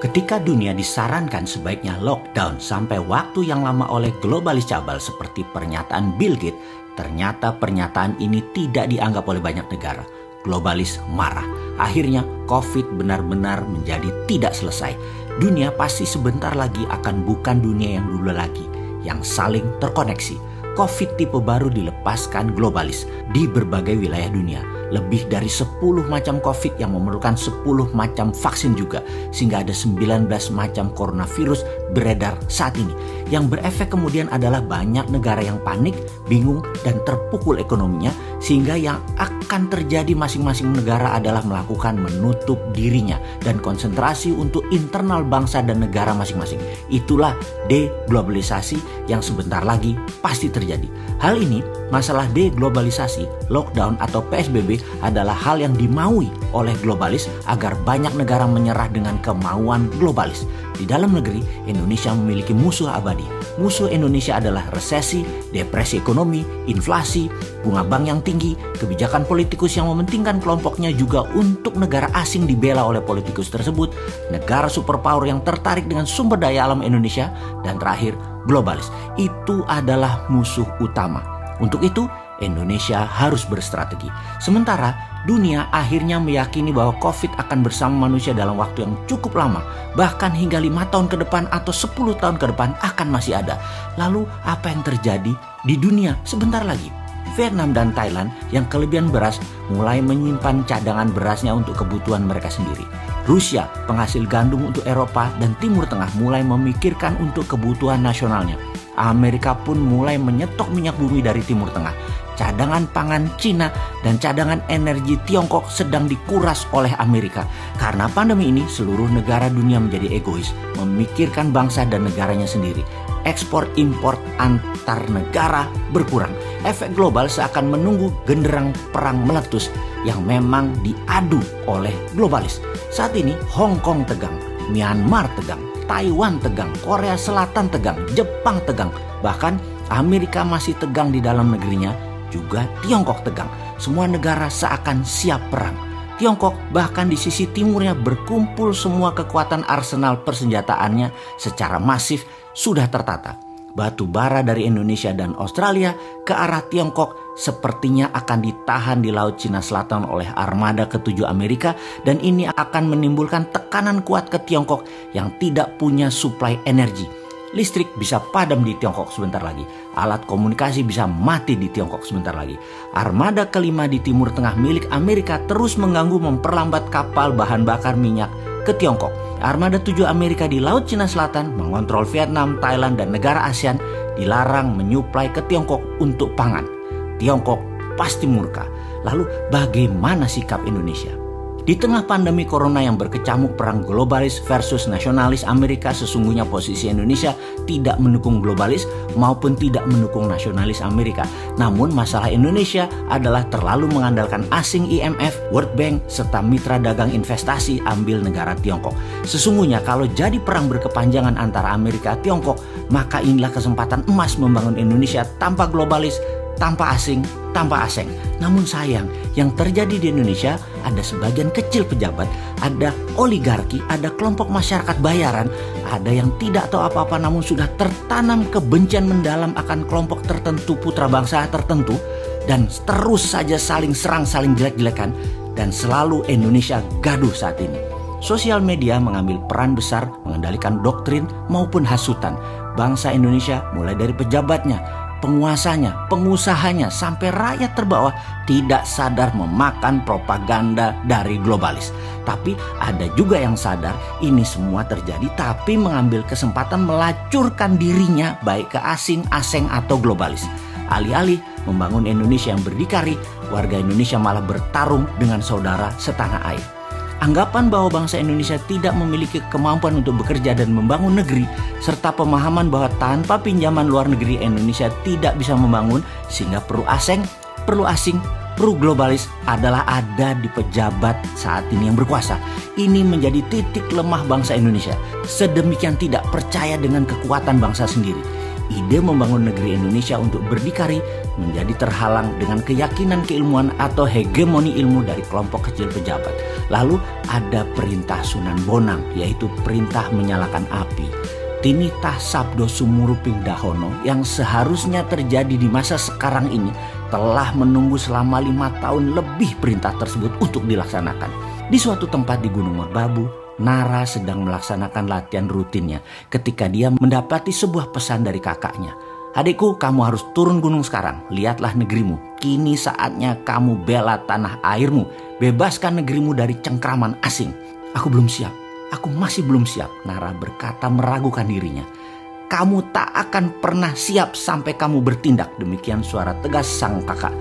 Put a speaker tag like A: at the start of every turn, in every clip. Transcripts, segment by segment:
A: Ketika dunia disarankan sebaiknya lockdown sampai waktu yang lama oleh globalis cabal seperti pernyataan Bill Gates, ternyata pernyataan ini tidak dianggap oleh banyak negara. Globalis marah. Akhirnya COVID benar-benar menjadi tidak selesai. Dunia pasti sebentar lagi akan bukan dunia yang dulu lagi, yang saling terkoneksi. COVID tipe baru dilepaskan globalis di berbagai wilayah dunia. Lebih dari 10 macam COVID yang memerlukan 10 macam vaksin juga. Sehingga ada 19 macam coronavirus beredar saat ini. Yang berefek kemudian adalah banyak negara yang panik, bingung, dan terpukul ekonominya. Sehingga yang akan terjadi masing-masing negara adalah melakukan menutup dirinya dan konsentrasi untuk internal bangsa dan negara masing-masing. Itulah deglobalisasi yang sebentar lagi pasti terjadi. Hal ini, masalah deglobalisasi, lockdown atau PSBB adalah hal yang dimaui oleh globalis agar banyak negara menyerah dengan kemauan globalis. Di dalam negeri, Indonesia memiliki musuh abadi. Musuh Indonesia adalah resesi, depresi ekonomi, inflasi, bunga bank yang tinggi, kebijakan politikus yang mementingkan kelompoknya juga untuk negara asing dibela oleh politikus tersebut, negara superpower yang tertarik dengan sumber daya alam Indonesia, dan terakhir, globalis. Itu adalah musuh utama. Untuk itu, Indonesia harus berstrategi. Sementara dunia akhirnya meyakini bahwa COVID akan bersama manusia dalam waktu yang cukup lama, bahkan hingga 5 tahun ke depan atau 10 tahun ke depan akan masih ada. Lalu apa yang terjadi di dunia sebentar lagi? Vietnam dan Thailand yang kelebihan beras mulai menyimpan cadangan berasnya untuk kebutuhan mereka sendiri. Rusia, penghasil gandum untuk Eropa dan Timur Tengah, mulai memikirkan untuk kebutuhan nasionalnya. Amerika pun mulai menyetok minyak bumi dari Timur Tengah. Cadangan pangan Cina dan cadangan energi Tiongkok sedang dikuras oleh Amerika. Karena pandemi ini, seluruh negara dunia menjadi egois, memikirkan bangsa dan negaranya sendiri. Ekspor-impor antar negara berkurang. Efek global seakan menunggu genderang perang meletus yang memang diadu oleh globalis. Saat ini Hong Kong tegang, Myanmar tegang, Taiwan tegang, Korea Selatan tegang, Jepang tegang. Bahkan Amerika masih tegang di dalam negerinya, juga Tiongkok tegang. Semua negara seakan siap perang. Tiongkok bahkan di sisi timurnya berkumpul semua kekuatan arsenal persenjataannya secara masif sudah tertata. Batu bara dari Indonesia dan Australia ke arah Tiongkok sepertinya akan ditahan di Laut Cina Selatan oleh armada ke-7 Amerika, dan ini akan menimbulkan tekanan kuat ke Tiongkok yang tidak punya suplai energi. Listrik bisa padam di Tiongkok sebentar lagi. Alat komunikasi bisa mati di Tiongkok sebentar lagi. Armada kelima di Timur Tengah milik Amerika terus mengganggu memperlambat kapal bahan bakar minyak ke Tiongkok. Armada 7 Amerika di Laut Cina Selatan mengontrol Vietnam, Thailand, dan negara ASEAN dilarang menyuplai ke Tiongkok untuk pangan. Tiongkok pasti murka. Lalu bagaimana sikap Indonesia? Di tengah pandemi corona yang berkecamuk perang globalis versus nasionalis Amerika, sesungguhnya posisi Indonesia tidak mendukung globalis maupun tidak mendukung nasionalis Amerika. Namun masalah Indonesia adalah terlalu mengandalkan asing IMF, World Bank, serta mitra dagang investasi ambil negara Tiongkok. Sesungguhnya kalau jadi perang berkepanjangan antara Amerika dan Tiongkok, maka inilah kesempatan emas membangun Indonesia tanpa globalis, tanpa asing, tanpa asing. Namun sayang, yang terjadi di Indonesia ada sebagian kecil pejabat, ada oligarki, ada kelompok masyarakat bayaran, ada yang tidak tahu apa-apa namun sudah tertanam kebencian mendalam akan kelompok tertentu, putra bangsa tertentu, dan terus saja saling serang, saling jelek-jelekan, dan selalu Indonesia gaduh saat ini. Sosial media mengambil peran besar mengendalikan doktrin maupun hasutan. Bangsa Indonesia mulai dari pejabatnya, penguasanya, pengusahanya, sampai rakyat terbawah tidak sadar memakan propaganda dari globalis. Tapi ada juga yang sadar ini semua terjadi tapi mengambil kesempatan melacurkan dirinya baik ke asing atau globalis. Alih-alih membangun Indonesia yang berdikari, warga Indonesia malah bertarung dengan saudara setanah air. Anggapan bahwa bangsa Indonesia tidak memiliki kemampuan untuk bekerja dan membangun negeri, serta pemahaman bahwa tanpa pinjaman luar negeri Indonesia tidak bisa membangun, sehingga perlu asing, perlu globalis adalah ada di pejabat saat ini yang berkuasa. Ini menjadi titik lemah bangsa Indonesia. Sedemikian tidak percaya dengan kekuatan bangsa sendiri. ide membangun negeri Indonesia untuk berdikari menjadi terhalang dengan keyakinan keilmuan atau hegemoni ilmu dari kelompok kecil pejabat. Lalu ada perintah Sunan Bonang, yaitu perintah menyalakan api. Tinitah Sabdo Sumuruping Dahono yang seharusnya terjadi di masa sekarang ini telah menunggu selama 5 tahun lebih perintah tersebut untuk dilaksanakan. Di suatu tempat di Gunung Merbabu, Nara sedang melaksanakan latihan rutinnya ketika dia mendapati sebuah pesan dari kakaknya. "Adikku, kamu harus turun gunung sekarang. Lihatlah negerimu. Kini saatnya kamu bela tanah airmu. Bebaskan negerimu dari cengkraman asing." "Aku belum siap. Aku masih belum siap," Nara berkata meragukan dirinya. "Kamu tak akan pernah siap sampai kamu bertindak," demikian suara tegas sang kakak.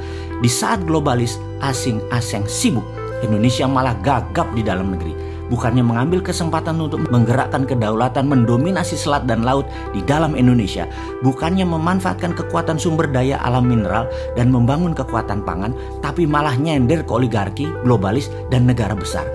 A: Di saat globalis asing-asing sibuk, Indonesia malah gagap di dalam negeri. Bukannya mengambil kesempatan untuk menggerakkan kedaulatan mendominasi selat dan laut di dalam Indonesia, bukannya memanfaatkan kekuatan sumber daya alam mineral dan membangun kekuatan pangan, tapi malah nyender ke oligarki, globalis, dan negara besar.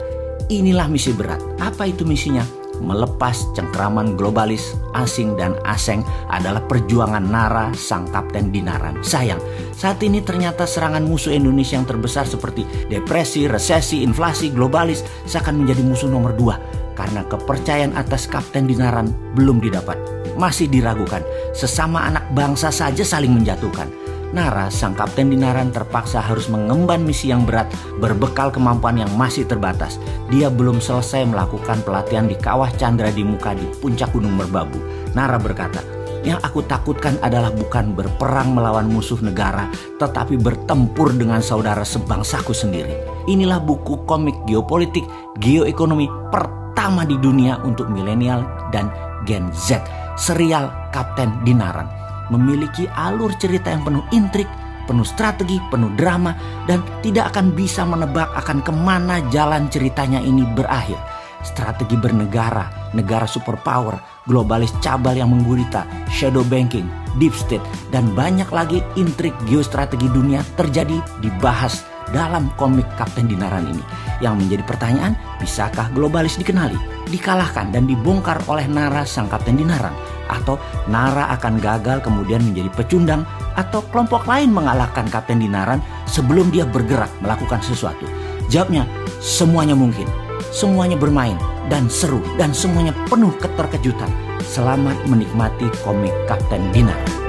A: Inilah misi berat. Apa itu misinya? Melepas cengkraman globalis, asing dan aseng adalah perjuangan Nara, sang kapten Dinaran. Sayang, saat ini ternyata serangan musuh Indonesia yang terbesar seperti depresi, resesi, inflasi, globalis seakan menjadi musuh nomor 2 karena kepercayaan atas kapten Dinaran belum didapat. Masih diragukan, sesama anak bangsa saja saling menjatuhkan. Nara, sang kapten Dinaran terpaksa harus mengemban misi yang berat berbekal kemampuan yang masih terbatas. Dia belum selesai melakukan pelatihan di Kawah Chandra di Muka di puncak Gunung Merbabu. Nara berkata, "Yang aku takutkan adalah bukan berperang melawan musuh negara, tetapi bertempur dengan saudara sebangsaku sendiri." Inilah buku komik geopolitik, geoekonomi pertama di dunia untuk milenial dan Gen Z, serial Kapten Dinaran. Memiliki alur cerita yang penuh intrik, penuh strategi, penuh drama, dan tidak akan bisa menebak akan kemana jalan ceritanya ini berakhir. Strategi bernegara, negara superpower, globalis cabal yang menggurita, shadow banking, deep state, dan banyak lagi intrik geostrategi dunia terjadi dibahas dalam komik Kapten Dinaran ini. Yang menjadi pertanyaan, bisakah globalis dikenali, dikalahkan, dan dibongkar oleh Nara, sang Kapten Dinaran? Atau Nara akan gagal kemudian menjadi pecundang, atau kelompok lain mengalahkan Kapten Dinaran sebelum dia bergerak melakukan sesuatu? Jawabnya, semuanya mungkin, semuanya bermain dan seru, dan semuanya penuh keterkejutan. Selamat menikmati komik Kapten Dinaran.